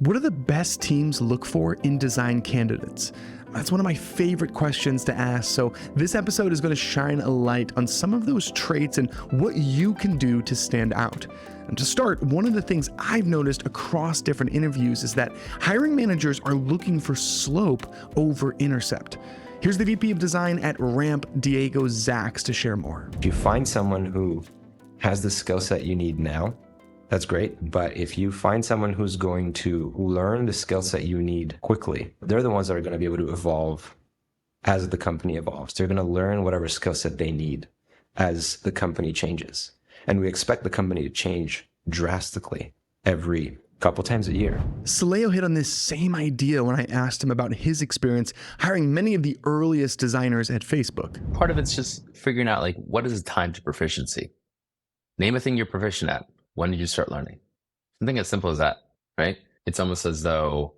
What do the best teams look for in design candidates? That's one of my favorite questions to ask, so this episode is going to shine a light on some of those traits and what you can do to stand out. And to start, one of the things I've noticed across different interviews is that hiring managers are looking for slope over intercept. Here's the VP of Design at Ramp, Diego Zacks, to share more. If you find someone who has the skill set you need now, that's great. But if you find someone who's going to learn the skill set you need quickly, they're the ones that are going to be able to evolve as the company evolves. They're going to learn whatever skill set they need as the company changes. And we expect the company to change drastically every couple times a year. Saleo hit on this same idea when I asked him about his experience hiring many of the earliest designers at Facebook. Part of it's just figuring out, like, what is the time to proficiency? Name a thing you're proficient at. When did you start learning? Something as simple as that, right? It's almost as though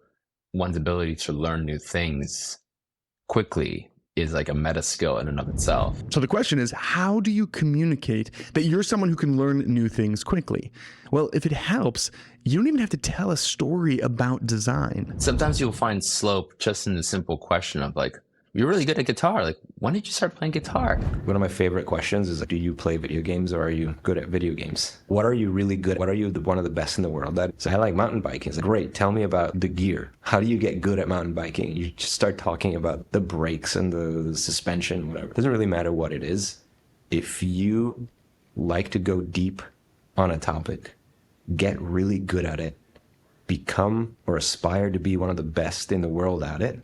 one's ability to learn new things quickly is like a meta skill in and of itself. So the question is, how do you communicate that you're someone who can learn new things quickly? Well, if it helps, you don't even have to tell a story about design. Sometimes you'll find slope just in the simple question of, like, you're really good at guitar. Like, when did you start playing guitar? One of my favorite questions is, do you play video games or are you good at video games? What are you really good at? What are you one of the best in the world at? So I like mountain biking. It's like, great, tell me about the gear. How do you get good at mountain biking? You just start talking about the brakes and the suspension, whatever. It doesn't really matter what it is. If you like to go deep on a topic, get really good at it, become or aspire to be one of the best in the world at it,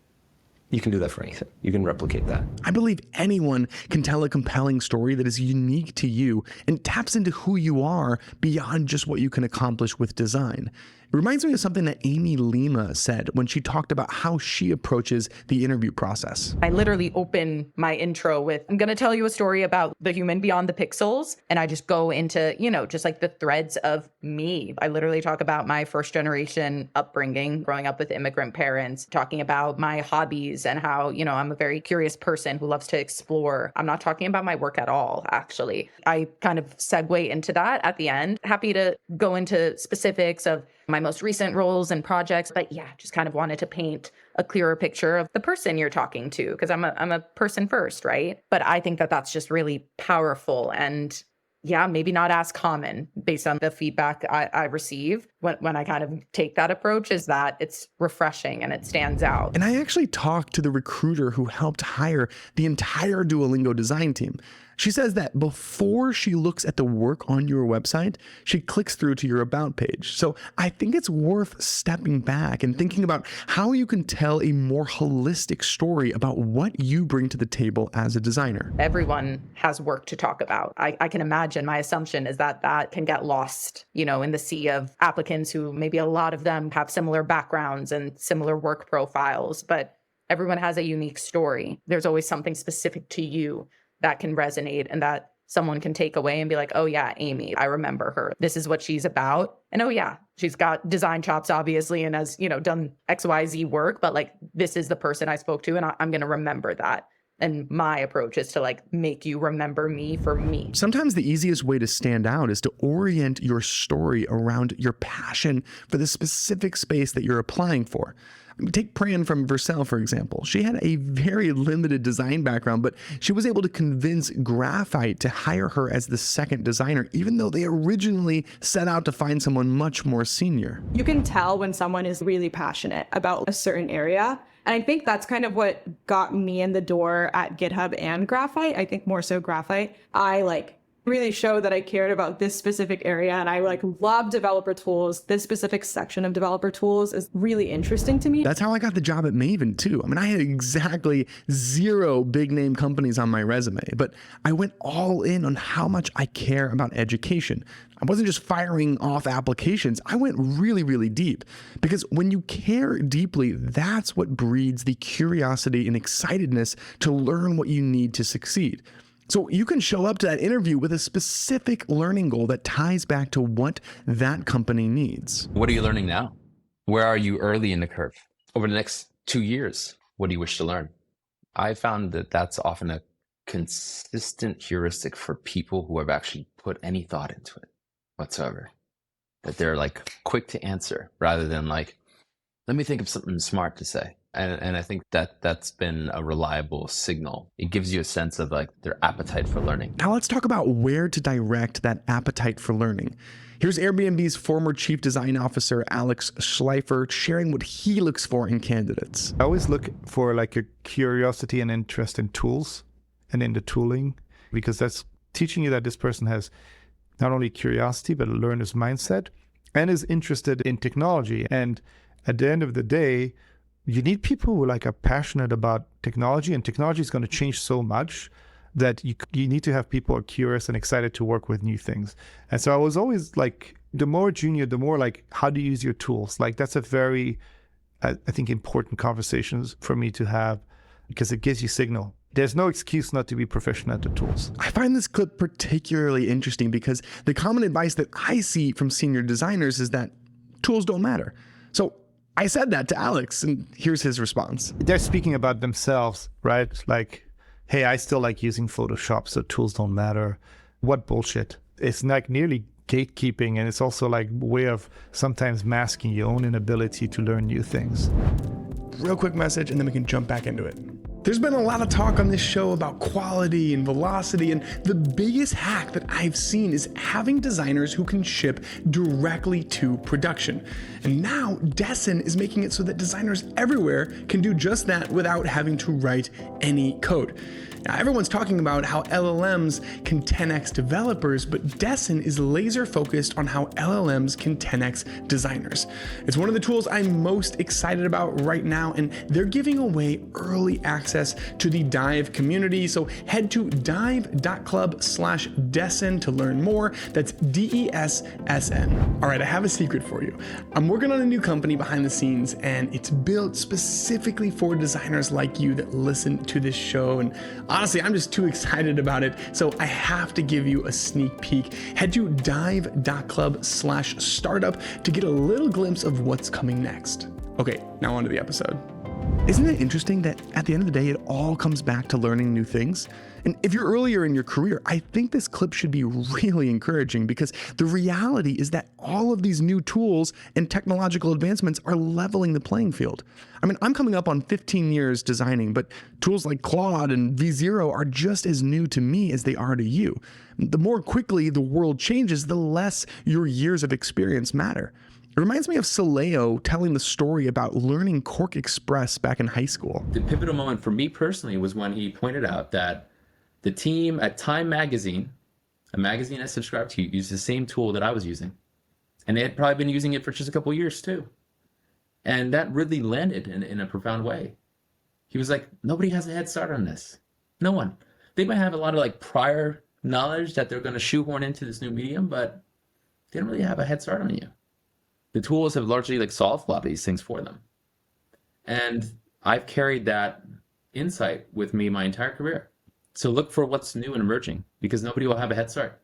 you can do that for anything. You can replicate that. I believe anyone can tell a compelling story that is unique to you and taps into who you are beyond just what you can accomplish with design. It reminds me of something that Amy Lima said when she talked about how she approaches the interview process. I literally open my intro with, I'm going to tell you a story about the human beyond the pixels. And I just go into, just like the threads of me. I literally talk about my first generation upbringing, growing up with immigrant parents, talking about my hobbies and how, I'm a very curious person who loves to explore. I'm not talking about my work at all, actually. I kind of segue into that at the end. Happy to go into specifics of my most recent roles and projects, but yeah, just kind of wanted to paint a clearer picture of the person you're talking to, because I'm a person first, right? But I think that that's just really powerful and yeah, maybe not as common based on the feedback I receive when I kind of take that approach, is that it's refreshing and it stands out. And I actually talked to the recruiter who helped hire the entire Duolingo design team. She says that before she looks at the work on your website, she clicks through to your about page. So I think it's worth stepping back and thinking about how you can tell a more holistic story about what you bring to the table as a designer. Everyone has work to talk about. I can imagine, my assumption is that that can get lost, in the sea of applicants who maybe a lot of them have similar backgrounds and similar work profiles, but everyone has a unique story. There's always something specific to you that can resonate and that someone can take away and be like, oh yeah, Amy, I remember her. This is what she's about. And oh yeah, she's got design chops, obviously, and has, done XYZ work, but like, this is the person I spoke to and I'm going to remember that. And my approach is to like make you remember me for me. Sometimes the easiest way to stand out is to orient your story around your passion for the specific space that you're applying for. Take Pran from Vercel, for example. She had a very limited design background, but she was able to convince Graphite to hire her as the second designer, even though they originally set out to find someone much more senior. You can tell when someone is really passionate about a certain area. And I think that's kind of what got me in the door at GitHub and Graphite. I think more so Graphite. I really showed that I cared about this specific area and I love developer tools. This specific section of developer tools is really interesting to me. That's how I got the job at Maven too. I mean, I had exactly 0 big name companies on my resume, but I went all in on how much I care about education. I wasn't just firing off applications. I went really, really deep, because when you care deeply, that's what breeds the curiosity and excitedness to learn what you need to succeed. So you can show up to that interview with a specific learning goal that ties back to what that company needs. What are you learning now? Where are you early in the curve? Over the next 2 years, what do you wish to learn? I found that that's often a consistent heuristic for people who have actually put any thought into it whatsoever. That they're quick to answer rather than Let me think of something smart to say. And I think that that's been a reliable signal. It gives you a sense of like their appetite for learning. Now let's talk about where to direct that appetite for learning. Here's Airbnb's former chief design officer, Alex Schleifer, sharing what he looks for in candidates. I always look for like a curiosity and interest in tools and in the tooling, because that's teaching you that this person has not only curiosity, but a learner's mindset and is interested in technology. And at the end of the day, you need people who like are passionate about technology, and technology is going to change so much that you need to have people who are curious and excited to work with new things. And so I was always like, the more junior, the more like, how do you use your tools? Like that's a very, I think, important conversations for me to have, because it gives you signal. There's no excuse not to be proficient at the tools. I find this clip particularly interesting because the common advice that I see from senior designers is that tools don't matter. So I said that to Alex, and here's his response. They're speaking about themselves, right? Like, hey, I still like using Photoshop, so tools don't matter. What bullshit. It's like nearly gatekeeping, and it's also like a way of sometimes masking your own inability to learn new things. Real quick message, and then we can jump back into it. There's been a lot of talk on this show about quality and velocity, and the biggest hack that I've seen is having designers who can ship directly to production. And now Dessin is making it so that designers everywhere can do just that without having to write any code. Now, everyone's talking about how LLMs can 10x developers, but Dessin is laser focused on how LLMs can 10x designers. It's one of the tools I'm most excited about right now, and they're giving away early access to the Dive community. So head to dive.club/Dessin to learn more. That's DESSN. All right, I have a secret for you. I'm working on a new company behind the scenes, and it's built specifically for designers like you that listen to this show. And honestly, I'm just too excited about it, so I have to give you a sneak peek. Head to dive.club/startup to get a little glimpse of what's coming next. Okay, now on to the episode. Isn't it interesting that at the end of the day, it all comes back to learning new things? And if you're earlier in your career, I think this clip should be really encouraging, because the reality is that all of these new tools and technological advancements are leveling the playing field. I mean, I'm coming up on 15 years designing, but tools like Claude and V0 are just as new to me as they are to you. The more quickly the world changes, the less your years of experience matter. It reminds me of Soleo telling the story about learning Cork Express back in high school. The pivotal moment for me personally was when he pointed out that the team at Time Magazine, a magazine I subscribed to, used the same tool that I was using. And they had probably been using it for just a couple of years too. And that really landed in a profound way. He was like, nobody has a head start on this. No one. They might have a lot of like prior knowledge that they're going to shoehorn into this new medium, but they don't really have a head start on you. The tools have largely like solved a lot of these things for them. And I've carried that insight with me my entire career. So look for what's new and emerging, because nobody will have a head start.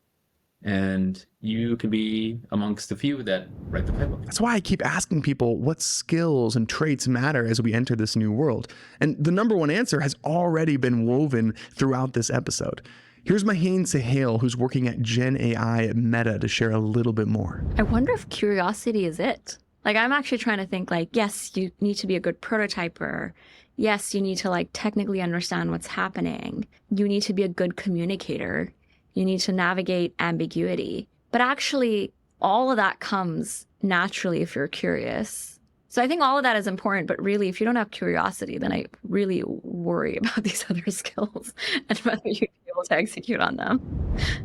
And you can be amongst the few that write the playbook. That's why I keep asking people what skills and traits matter as we enter this new world. And the number one answer has already been woven throughout this episode. Here's Mahane Sahel, who's working at Gen AI at Meta, to share a little bit more. I wonder if curiosity is it. Like, I'm actually trying to think like, yes, you need to be a good prototyper. Yes, you need to like technically understand what's happening. You need to be a good communicator. You need to navigate ambiguity. But actually, all of that comes naturally if you're curious. So I think all of that is important, but really, if you don't have curiosity, then I really worry about these other skills and whether you'd be able to execute on them.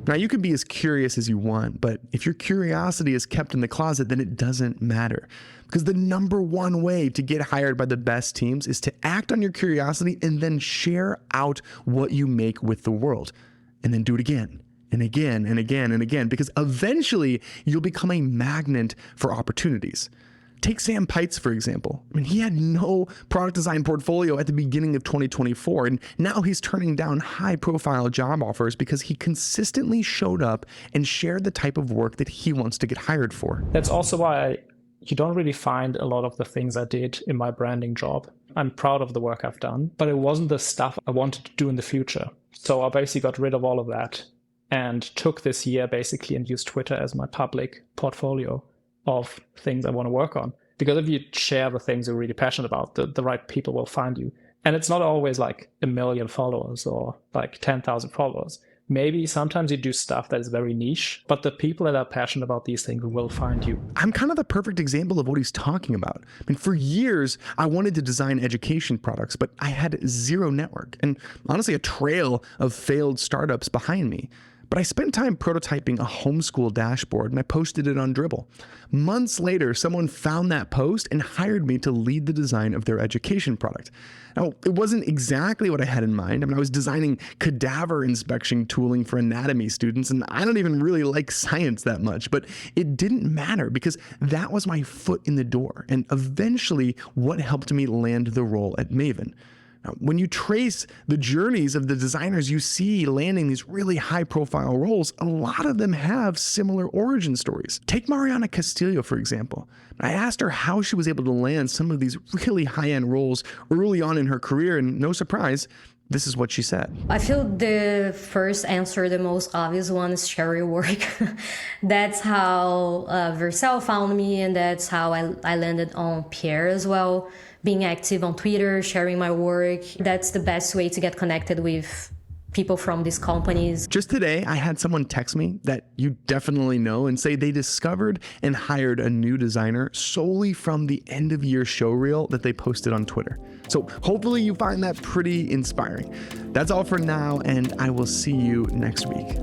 Now, you can be as curious as you want, but if your curiosity is kept in the closet, then it doesn't matter. Because the number one way to get hired by the best teams is to act on your curiosity and then share out what you make with the world. And then do it again and again and again and again, because eventually you'll become a magnet for opportunities. Take Sam Pites, for example. I mean, he had no product design portfolio at the beginning of 2024, and now he's turning down high-profile job offers because he consistently showed up and shared the type of work that he wants to get hired for. That's also why you don't really find a lot of the things I did in my branding job. I'm proud of the work I've done, but it wasn't the stuff I wanted to do in the future. So I basically got rid of all of that and took this year basically and used Twitter as my public portfolio of things I want to work on. Because if you share the things you're really passionate about, the right people will find you. And it's not always like 1 million followers or like 10,000 followers. Maybe sometimes you do stuff that is very niche, but the people that are passionate about these things will find you. I'm kind of the perfect example of what he's talking about. I mean, for years, I wanted to design education products, but I had zero network and honestly a trail of failed startups behind me. But I spent time prototyping a homeschool dashboard and I posted it on Dribbble. Months later, someone found that post and hired me to lead the design of their education product. Now, it wasn't exactly what I had in mind. I mean, I was designing cadaver inspection tooling for anatomy students, and I don't even really like science that much, but it didn't matter because that was my foot in the door and eventually what helped me land the role at Maven. When you trace the journeys of the designers you see landing these really high-profile roles, a lot of them have similar origin stories. Take Mariana Castillo, for example. I asked her how she was able to land some of these really high-end roles early on in her career, and no surprise, this is what she said. I feel the first answer, the most obvious one, is share your work. That's how Vercel found me, and that's how I landed on Pierre as well. Being active on Twitter, sharing my work, that's the best way to get connected with people from these companies. Just today, I had someone text me that you definitely know and say they discovered and hired a new designer solely from the end of year show reel that they posted on Twitter. So hopefully you find that pretty inspiring. That's all for now, and I will see you next week.